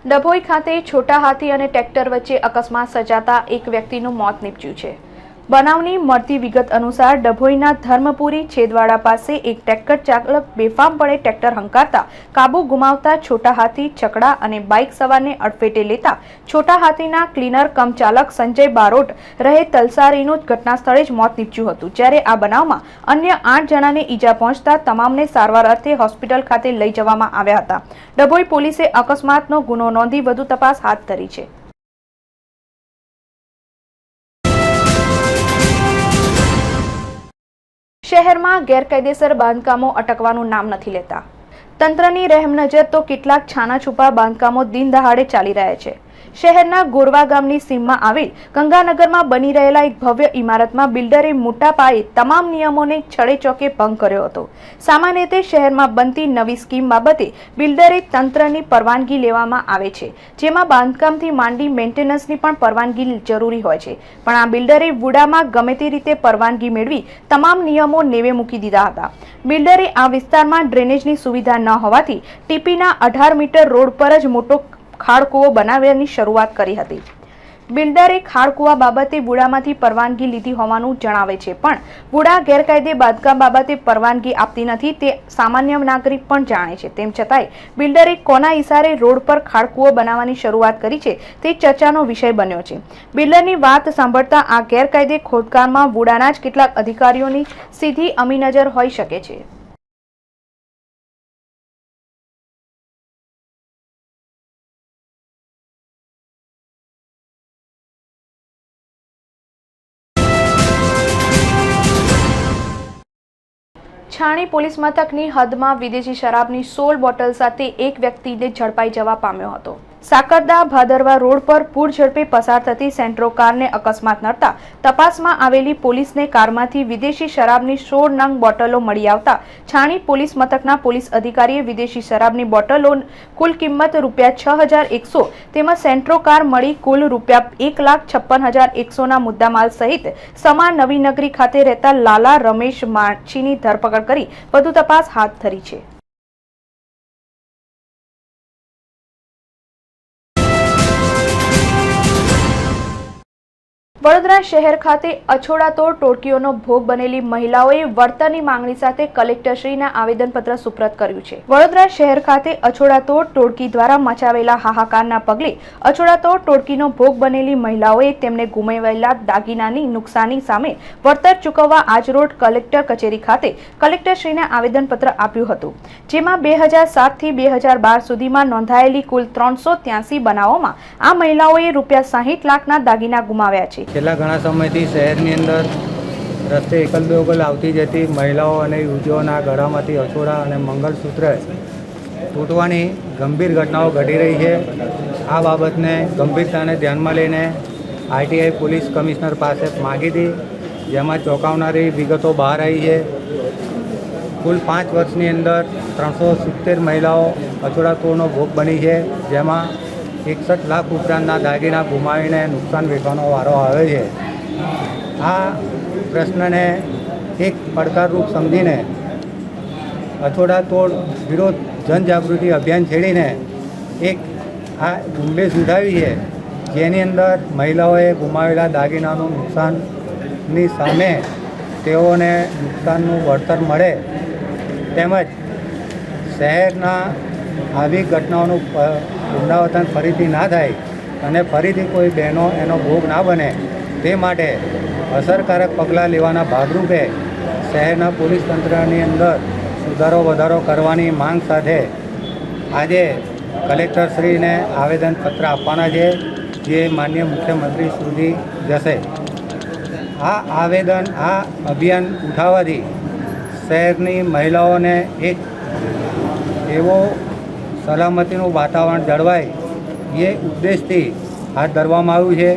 ડભોઈ ખાતે છોટા હાથી અને ટ્રેક્ટર વચ્ચે અકસ્માત સર્જાતા એક વ્યક્તિનું મોત નીપજ્યું છે। બનાવની મળતી વિગત અનુસાર ડભોઈના ધર્મપુરી છેદવાડા પાસે એક ટ્રેક્ટર ચાલક બેફામપણે ટ્રેક્ટર હંકારતા કાબુ ગુમાવતા છોટા હાથી છકડા અને બાઇક સવારને અડફેટે લેતા છોટા હાથીના ક્લીનર કમ ચાલક સંજય બારોટ રહે તલસારીનું ઘટના સ્થળે જ મોત નીપજ્યું હતું। જ્યારે આ બનાવમાં અન્ય 8 જણાને ઈજા પહોંચતા તમામને સારવાર અર્થે હોસ્પિટલ ખાતે લઈ જવામાં આવ્યા હતા। ડભોઈ પોલીસે અકસ્માતનો ગુનો નોંધી વધુ તપાસ હાથ ધરી છે। શહેરમાં ગેરકાયદેસર બાંધકામો અટકવાનું નામ નથી લેતા। તંત્રની રહેમનજર તો કેટલાક છાનાછૂપા બાંધકામો દિન દહાડે ચાલી રહ્યા છે। શહેરના ગોરવા ગામની સીમમાં આવેલ ગંગાનગરમાં બની રહેલા એક ભવ્ય ઇમારતમાં બિલ્ડરે મોટા પાયે તમામ નિયમોને છડે ચોકે ભંગ કર્યો હતો। સામાન્ય રીતે શહેરમાં બનતી નવી સ્કીમ બાબતે બિલ્ડરે તંત્રની પરવાનગી લેવામાં આવે છે, જેમાં બાંધકામથી માંડી મેન્ટેનન્સની પણ પરવાનગી જરૂરી હોય છે, પણ આ બિલ્ડરે વુડામાં ગમે તે રીતે પરવાનગી મેળવી તમામ નિયમો નેવે મૂકી દીધા હતા। બિલ્ડરે આ વિસ્તારમાં ડ્રેનેજની સુવિધા ન હોવાથી ટીપીના 18 મીટર રોડ પર જ મોટો ખાડકૂવો બનાવવાની શરૂઆત કરી હતી। બિલ્ડરે ખાડકૂવા બાબતે વુડામાંથી પરવાનગી લીધી હોવાનું જણાવે છે, પણ વુડા ગેરકાયદે બાંધકામ બાબતે પરવાનગી આપતી નથી તે સામાન્ય નાગરિક પણ જાણે છે। તેમ છતાંય બિલ્ડરે કોના ઇશારે રોડ પર ખાડકૂવો બનાવવાની શરૂઆત કરી છે તે ચર્ચાનો વિષય બન્યો છે। બિલ્ડરની વાત સાંભળતા આ ગેરકાયદે ખોદકામમાં વુડાના જ કેટલાક અધિકારીઓની સીધી અમીનજર હોઈ શકે છે। છાણી પોલીસ મથકની હદમાં વિદેશી શરાબની 16 બોટલ સાથે એક વ્યક્તિને ઝડપાઈ જવા પામ્યો હતો। સાકરદા ભાદરવા રોડ પર પૂર ઝડપે પસાર થતી સેન્ટ્રો કારને અકસ્માત નડતા તપાસમાં આવેલી પોલીસને કારમાંથી વિદેશી શરાબની 16 નંગ બોટલો મળી આવતા છાણી પોલીસ મથકના પોલીસ અધિકારીએ વિદેશી શરાબની બોટલો કુલ કિંમત ₹6100 તેમજ સેન્ટ્રો કાર મળી કુલ ₹1,56,100ના મુદ્દામાલ સહિત સમા નવીનગરી ખાતે રહેતા લાલા રમેશ માછીની ધરપકડ કરી વધુ તપાસ હાથ ધરી છે। વડોદરા શહેર ખાતે અછોડાતોડ ટોળકીઓનો ભોગ બનેલી મહિલાઓએ વળતરની માંગણી સાથે કલેક્ટરશ્રીના આવેદનપત્ર સુપ્રત કર્યું છે। વડોદરા શહેર ખાતે અછોડાતોડ ટોળકી દ્વારા મચાવેલા હાહાકારના પગલે અછોડાતોડ ટોળકીનો ભોગ બનેલી મહિલાઓએ તેમને ગુમાવેલા દાગીનાની નુકસાની સામે વળતર ચૂકવવા આજરોજ કલેક્ટર કચેરી ખાતે કલેક્ટરશ્રીને આવેદનપત્ર આપ્યું હતું, જેમાં 2007 થી 2012 સુધીમાં નોંધાયેલી કુલ 383 બનાવોમાં આ મહિલાઓએ ₹60 લાખના દાગીના ગુમાવ્યા છે। છેલ્લા ઘણા સમયથી શહેરની અંદર રસ્તે એકલ દોકલ આવતી જતી મહિલાઓ અને યુવતીઓના ગળામાંથી અછોડા અને મંગલસૂત્ર તૂટવાની ગંભીર ઘટનાઓ ઘટી રહી છે। આ બાબતને ગંભીરતાને ધ્યાનમાં લઈને આરટીઆઈ પોલીસ કમિશનર પાસે માગી હતી, જેમાં ચોંકાવનારી વિગતો બહાર આવી છે। કુલ 5 વર્ષની અંદર 370 મહિલાઓ અછોડાતોડનો ભોગ બની છે, જેમાં 61 લાખ ઉપરાંતના દાગીના ગુમાવીને નુકસાન વેઠવાનો વારો આવે છે। આ પ્રશ્નને એક પડકારરૂપ સમજીને અછોડાતોડ વિરોધ જનજાગૃતિ અભિયાન છેડીને એક આ ઝુંબેશ ઉઠાવી છે, જેની અંદર મહિલાઓએ ગુમાવેલા દાગીનાનું નુકસાનની સામે તેઓને નુકસાનનું વળતર મળે, તેમજ શહેરના આવી ઘટનાઓનું પુનરાવર્તન ફરીથી ના થાય અને ફરીથી કોઈ બહેનો એનો ભોગ ના બને તે માટે અસરકારક પગલાં લેવાના ભાગરૂપે શહેરના પોલીસ તંત્રની અંદર સુધારો વધારો કરવાની માંગ સાથે આજે કલેક્ટરશ્રીને આવેદનપત્ર આપવાના છે, જે માનનીય મુખ્યમંત્રી સુધી જશે। આ અભિયાન ઉઠાવવાથી શહેરની મહિલાઓને એક એવો સલામતીનું વાતાવરણ જળવાય એ ઉદ્દેશથી હાથ ધરવામાં આવ્યું છે।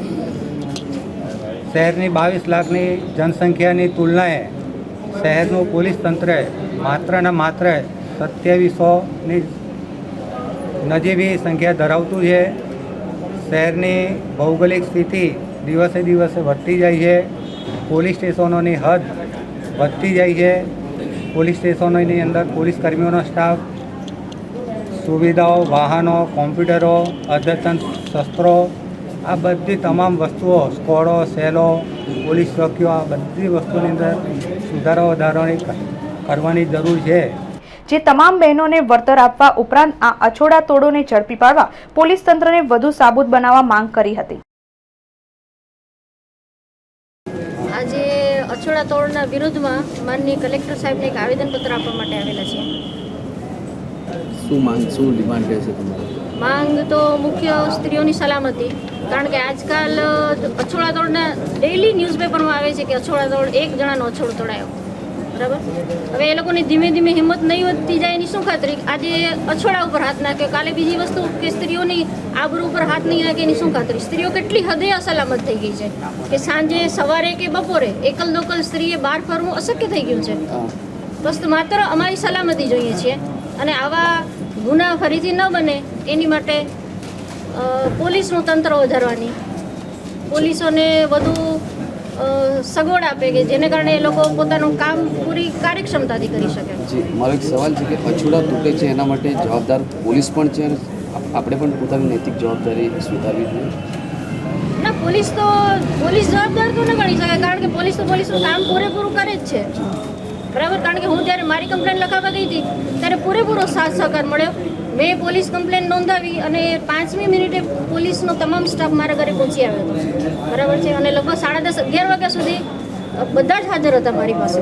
શહેરની 22 લાખની જનસંખ્યાની તુલનાએ શહેરનું પોલીસ તંત્ર માત્ર ને માત્ર 2700ની નજીવી સંખ્યા ધરાવતું છે। શહેરની ભૌગોલિક સ્થિતિ દિવસે દિવસે વધતી જાય છે, પોલીસ સ્ટેશનોની હદ વધતી જાય છે, પોલીસ સ્ટેશનોની અંદર પોલીસ કર્મીઓનો સ્ટાફ સુવિધાઓ, વાહનો, કોમ્પ્યુટરો, અદ્યતન શસ્ત્રો, આ બધી તમામ વસ્તુઓ, સ્કોડો, સેલો, પોલીસ ચોકીઓ, આ બધી વસ્તુની અંદર સુધારો વધારવાની કરવાની જરૂર છે. જે તમામ બહેનોને વળતર આપવા ઉપરાંત આ અછોડા તોડોને ઝડપી પાડવા પોલીસ તંત્રને વધુ સાબુત બનાવવા માંગ કરી હતી. આજે અછોડા તોડના વિરુદ્ધમાં માનનીય કલેક્ટર સાહેબને એક આવેદનપત્ર આપવા માટે આવેલા છીએ. શું ડિમાન્ડ રહેશે તમારી? માંગ તો મુખ્ય સ્ત્રીઓની સલામતી, કારણ કે આજકાલ અછોડા તોડના ડેઇલી ન્યૂઝપેપરમાં આવે છે કે અછોડા તોડ, એક જણાનો અછોડો તોડાયો, બરાબર. હવે એ લોકોની ધીમે ધીમે હિંમત નહીં વધતી જાય એની શું ખાતરી? આજે અછોડા ઉપર હાથ નાખ્યો, કાલે બીજી વસ્તુ કે સ્ત્રીઓની આબરૂ ઉપર હાથ નહીં નાખે એની શું ખાતરી? સ્ત્રીઓ કેટલી હદે અસલામત થઈ ગઈ છે કે સાંજે, સવારે કે બપોરે એકલ દોકલ સ્ત્રીએ બહાર ફરવું અશક્ય થઈ ગયું છે. બસ માત્ર અમારી સલામતી જોઈએ છીએ અને આવા ગુના ફરીથી ન બને એની માટે પોલીસનું તંત્ર વધારવાની, પોલીસોને વધુ સગવડ આપે કે જેને કારણે એ લોકો પોતાનું કામ પૂરી કાર્યક્ષમતાથી કરી શકે. જી, મારો એક સવાલ છે કે અછોડા તૂટે છે એના માટે જવાબદાર પોલીસ પણ છે અને આપણે પણ પોતાની નૈતિક જવાબદારી સ્વીકારવી જોઈએ. ના, પોલીસ જવાબદાર તો ન ગણી શકાય, કારણ કે પોલીસ તો પોલીસનું કામ પૂરેપૂરું કરે જ છે, બરાબર. કારણ કે હું જ્યારે મારી કમ્પ્લેન લખાવવા ગઈ હતી ત્યારે પૂરેપૂરો સાથ સહકાર મળ્યો. મેં પોલીસ કમ્પ્લેન નોંધાવી અને 5મી મિનિટે પોલીસનો તમામ સ્ટાફ મારા ઘરે પહોંચી આવ્યો હતો, બરાબર છે. અને લગભગ 10:30-11 વાગ્યા સુધી બધા જ હાજર હતા મારી પાસે.